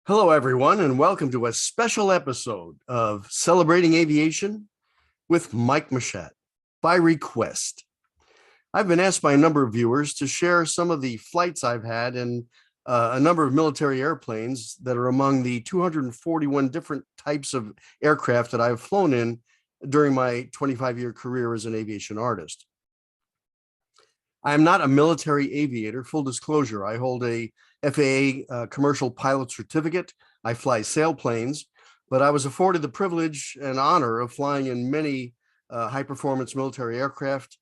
Hello, everyone, and welcome to a special episode of Celebrating Aviation with Mike Machat by request. I've been asked by a number of viewers to share some of the flights I've had in a number of military airplanes that are among the 241 different types of aircraft that I've flown in during my 25-year career as an aviation artist. I am not a military aviator, full disclosure. I hold a FAA commercial pilot certificate. I fly sailplanes, but I was afforded the privilege and honor of flying in many high-performance military aircraft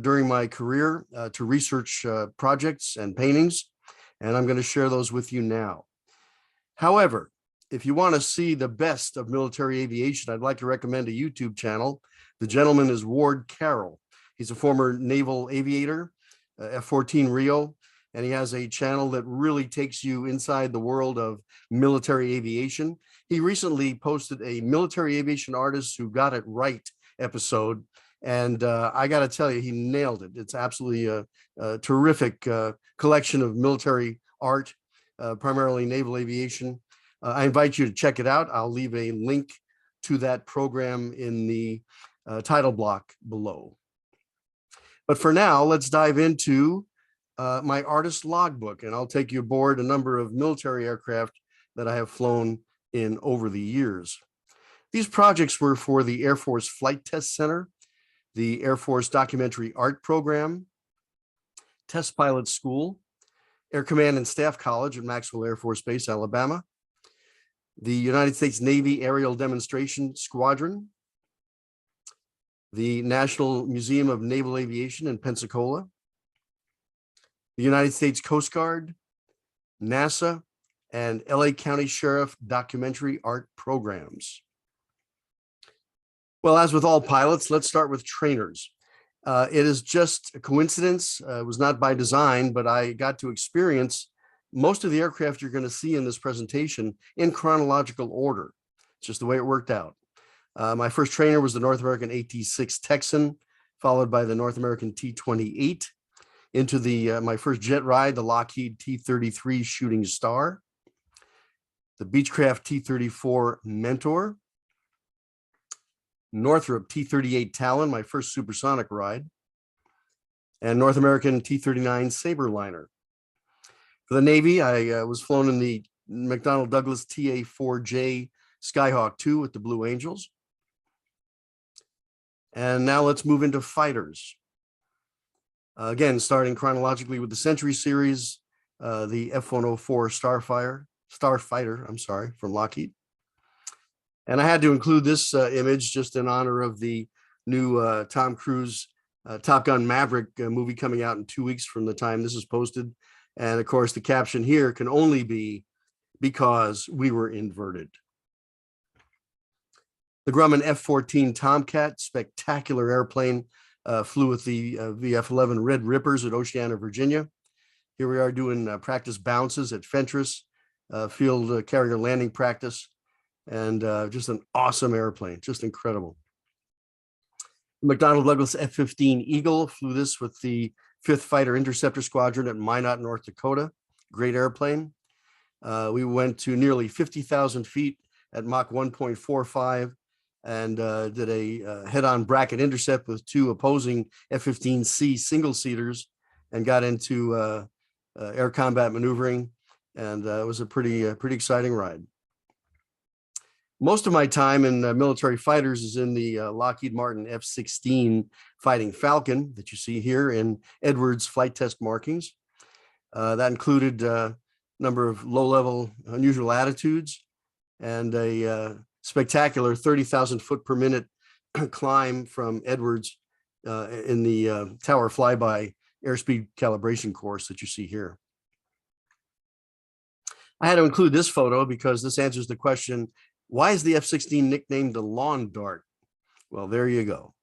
during my career to research projects and paintings, and I'm going to share those with you now. However, if you want to see the best of military aviation, I'd like to recommend a YouTube channel. The gentleman is Ward Carroll. He's a former naval aviator, F-14 Rio, and he has a channel that really takes you inside the world of military aviation. He recently posted a military aviation artist who got it right episode, and I got to tell you, he nailed it. It's absolutely a terrific collection of military art, primarily naval aviation. I invite you to check it out. I'll leave a link to that program in the title block below. But for now, let's dive into my artist logbook, and I'll take you aboard a number of military aircraft that I have flown in over the years. These projects were for the Air Force Flight Test Center, the Air Force Documentary Art Program, Test Pilot School, Air Command and Staff College at Maxwell Air Force Base, Alabama, the United States Navy Aerial Demonstration Squadron, the National Museum of Naval Aviation in Pensacola, the United States Coast Guard, NASA, and LA County Sheriff documentary art programs. Well, as with all pilots, let's start with trainers. It is just a coincidence. It was not by design, but I got to experience most of the aircraft you're going to see in this presentation in chronological order. It's just the way it worked out. My first trainer was the North American AT-6 Texan, followed by the North American T-28, into my first jet ride, the Lockheed T-33 Shooting Star, the Beechcraft T-34 Mentor, Northrop T-38 Talon, my first supersonic ride, and North American T-39 Saberliner. For the Navy, I was flown in the McDonnell Douglas TA-4J Skyhawk II with the Blue Angels. And now let's move into fighters. Again, starting chronologically with the Century series, the F-104 Starfighter, from Lockheed. And I had to include this image just in honor of the new Tom Cruise Top Gun Maverick movie coming out in 2 weeks from the time this is posted. And of course, the caption here can only be because we were inverted. The Grumman F-14 Tomcat, spectacular airplane, flew with the VF-11 Red Rippers at Oceana, Virginia. Here we are doing practice bounces at Fentress, field carrier landing practice, and just an awesome airplane, just incredible. The McDonnell Douglas F-15 Eagle, flew this with the 5th Fighter Interceptor Squadron at Minot, North Dakota. Great airplane. We went to nearly 50,000 feet at Mach 1.45 and did a head-on bracket intercept with 2 opposing F-15C single-seaters and got into air combat maneuvering, and it was a pretty exciting ride. Most of my time in military fighters is in the Lockheed Martin F-16 Fighting Falcon that you see here in Edwards flight test markings. That included a number of low-level unusual attitudes and a spectacular 30,000 foot per minute climb from Edwards in the tower flyby airspeed calibration course that you see here. I had to include this photo because this answers the question, why is the F-16 nicknamed the lawn dart? Well, there you go.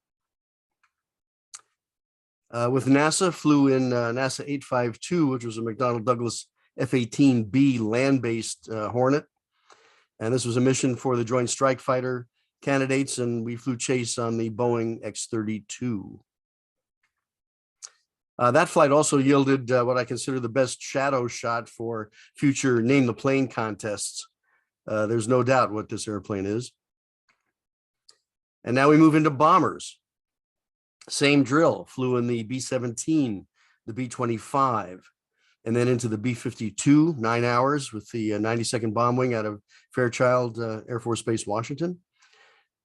With NASA, flew in NASA 852, which was a McDonnell Douglas F-18B land-based Hornet. And this was a mission for the Joint Strike Fighter candidates, and we flew chase on the Boeing X-32. That flight also yielded what I consider the best shadow shot for future name the plane contests. There's no doubt what this airplane is. And now we move into bombers. Same drill, flew in the B-17, the B-25, and then into the B-52, 9 hours with the 92nd Bomb Wing out of Fairchild Air Force Base, Washington.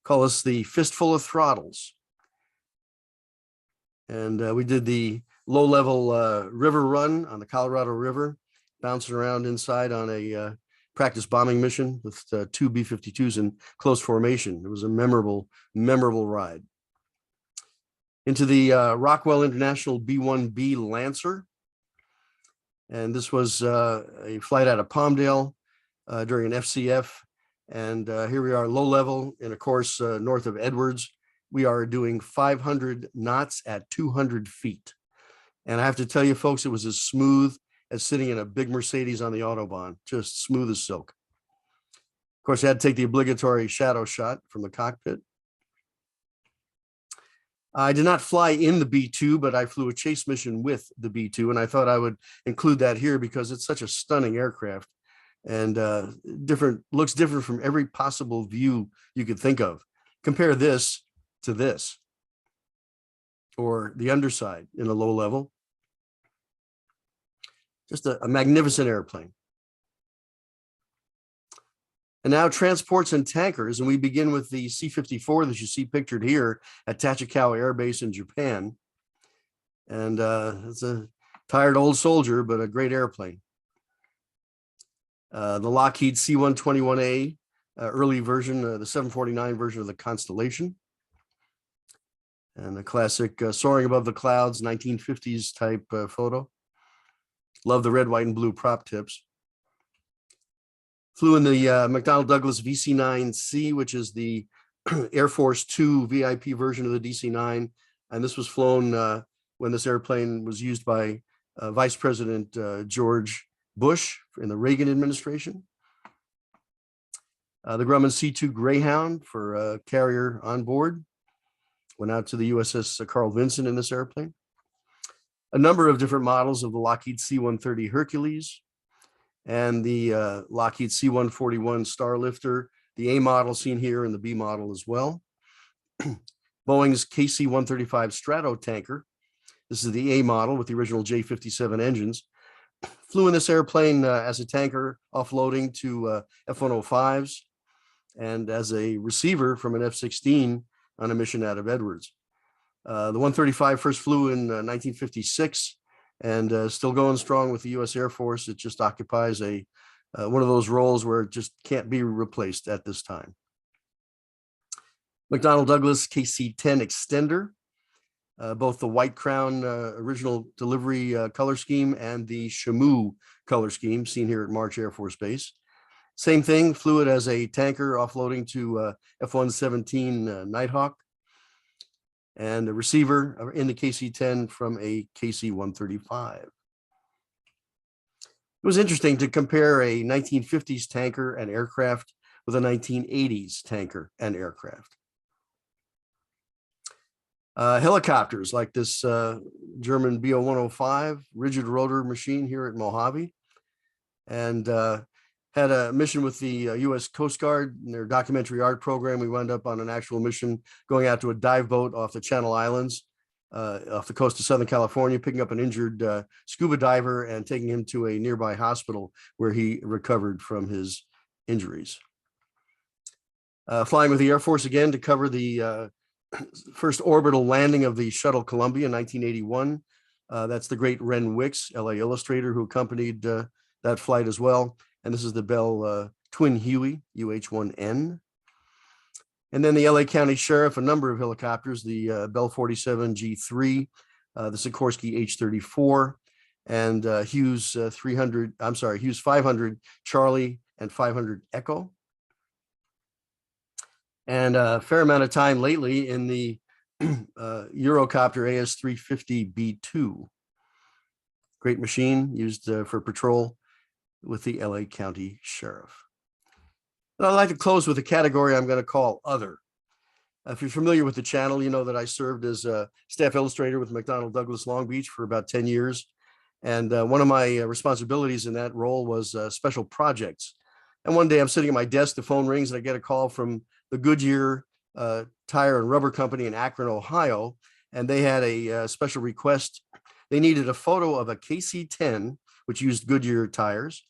Call us the fistful of throttles. And we did the low-level river run on the Colorado River, bouncing around inside on a practice bombing mission with 2 B-52s in close formation. It was a memorable ride. Into the Rockwell International B-1B Lancer. And this was a flight out of Palmdale during an FCF. And here we are, low level, and of course, north of Edwards. We are doing 500 knots at 200 feet. And I have to tell you, folks, it was as smooth as sitting in a big Mercedes on the Autobahn, just smooth as silk. Of course, I had to take the obligatory shadow shot from the cockpit. I did not fly in the B-2, but I flew a chase mission with the B-2, and I thought I would include that here because it's such a stunning aircraft and looks different from every possible view you could think of. Compare this to this, or the underside in a low level. Just a magnificent airplane. And now transports and tankers, and we begin with the C-54 that you see pictured here at Tachikawa Air Base in Japan. And it's a tired old soldier, but a great airplane. The Lockheed C-121A early version, the 749 version of the Constellation. And the classic soaring above the clouds, 1950s type photo. Love the red, white, and blue prop tips. Flew in the McDonnell Douglas VC-9C, which is the Air Force II VIP version of the DC-9. And this was flown when this airplane was used by Vice President George Bush in the Reagan administration. The Grumman C-2 Greyhound for carrier on board. Went out to the USS Carl Vinson in this airplane. A number of different models of the Lockheed C-130 Hercules and the Lockheed C-141 Starlifter, the A model seen here and the B model as well. Boeing's KC-135 Stratotanker. This is the A model with the original J-57 engines. Flew in this airplane as a tanker offloading to F-105s and as a receiver from an F-16 on a mission out of Edwards. The 135 first flew in 1956 and still going strong with the U.S. Air Force. It just occupies one of those roles where it just can't be replaced at this time. McDonnell Douglas KC-10 Extender, both the White Crown original delivery color scheme and the Shamu color scheme seen here at March Air Force Base. Same thing, flew it as a tanker offloading to F-117 Nighthawk, and a receiver in the KC-10 from a KC-135. It was interesting to compare a 1950s tanker and aircraft with a 1980s tanker and aircraft. Helicopters like this German BO-105 rigid rotor machine here at Mojave, and had a mission with the U.S. Coast Guard in their documentary art program. We wound up on an actual mission going out to a dive boat off the Channel Islands, off the coast of Southern California, picking up an injured scuba diver and taking him to a nearby hospital where he recovered from his injuries. Flying with the Air Force again to cover the first orbital landing of the shuttle Columbia in 1981. That's the great Ren Wicks, LA illustrator, who accompanied that flight as well. And this is the Bell Twin Huey, UH-1N. And then the LA County Sheriff, a number of helicopters, the Bell 47 G3, the Sikorsky H-34, and Hughes 500 Charlie and 500 Echo. And a fair amount of time lately in the Eurocopter AS-350B2. Great machine used for patrol with the LA County Sheriff. And I'd like to close with a category I'm going to call Other. If you're familiar with the channel, you know that I served as a staff illustrator with McDonnell Douglas Long Beach for about 10 years. And one of my responsibilities in that role was special projects. And one day I'm sitting at my desk, the phone rings, and I get a call from the Goodyear Tire and Rubber Company in Akron, Ohio. And they had a special request. They needed a photo of a KC-10, which used Goodyear tires,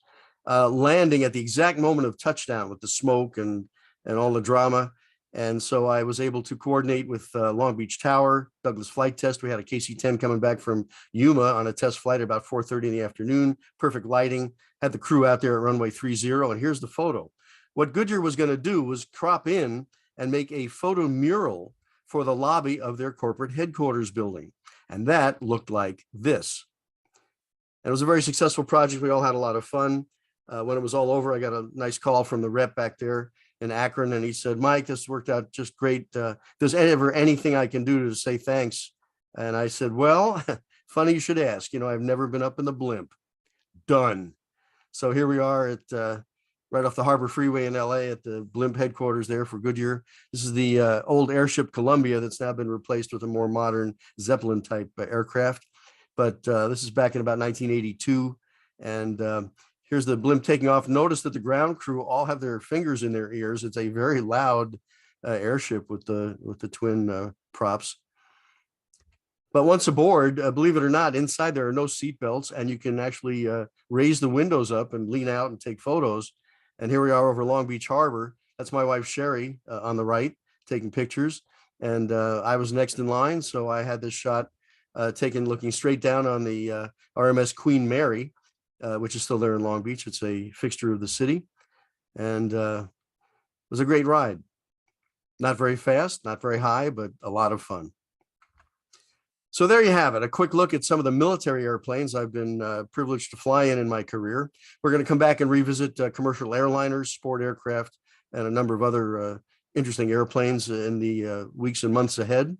landing at the exact moment of touchdown with the smoke and all the drama. And so I was able to coordinate with Long Beach Tower, Douglas Flight Test. We had a KC-10 coming back from Yuma on a test flight at about 4:30 in the afternoon, perfect lighting, had the crew out there at runway 30. And here's the photo. What Goodyear was going to do was crop in and make a photo mural for the lobby of their corporate headquarters building. And that looked like this. And it was a very successful project. We all had a lot of fun. When it was all over, I got a nice call from the rep back there in Akron, and he said, "Mike, this worked out just great. There's ever anything I can do to say thanks?" And I said, "Well, funny you should ask. You know, I've never been up in the blimp." Done. So here we are at right off the Harbor Freeway in LA at the blimp headquarters there for Goodyear. This is the old airship Columbia that's now been replaced with a more modern Zeppelin type aircraft. But this is back in about 1982. And here's the blimp taking off. Notice that the ground crew all have their fingers in their ears. It's a very loud airship with the twin props. But once aboard, believe it or not, inside there are no seat belts, and you can actually raise the windows up and lean out and take photos. And here we are over Long Beach Harbor. That's my wife, Sherry, on the right, taking pictures. And I was next in line, so I had this shot taken looking straight down on the RMS Queen Mary, which is still there in Long Beach. It's a fixture of the city. And it was a great ride. Not very fast, not very high, but a lot of fun. So there you have it, a quick look at some of the military airplanes I've been privileged to fly in my career. We're going to come back and revisit commercial airliners, sport aircraft, and a number of other interesting airplanes in the weeks and months ahead.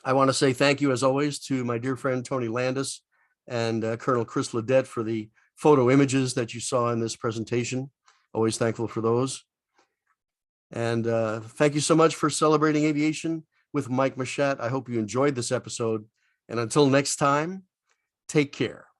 I want to say thank you, as always, to my dear friend Tony Landis and Colonel Chris Ledette for the photo images that you saw in this presentation. Always thankful for those. And thank you so much for celebrating aviation with Mike Machat. I hope you enjoyed this episode. And until next time, take care.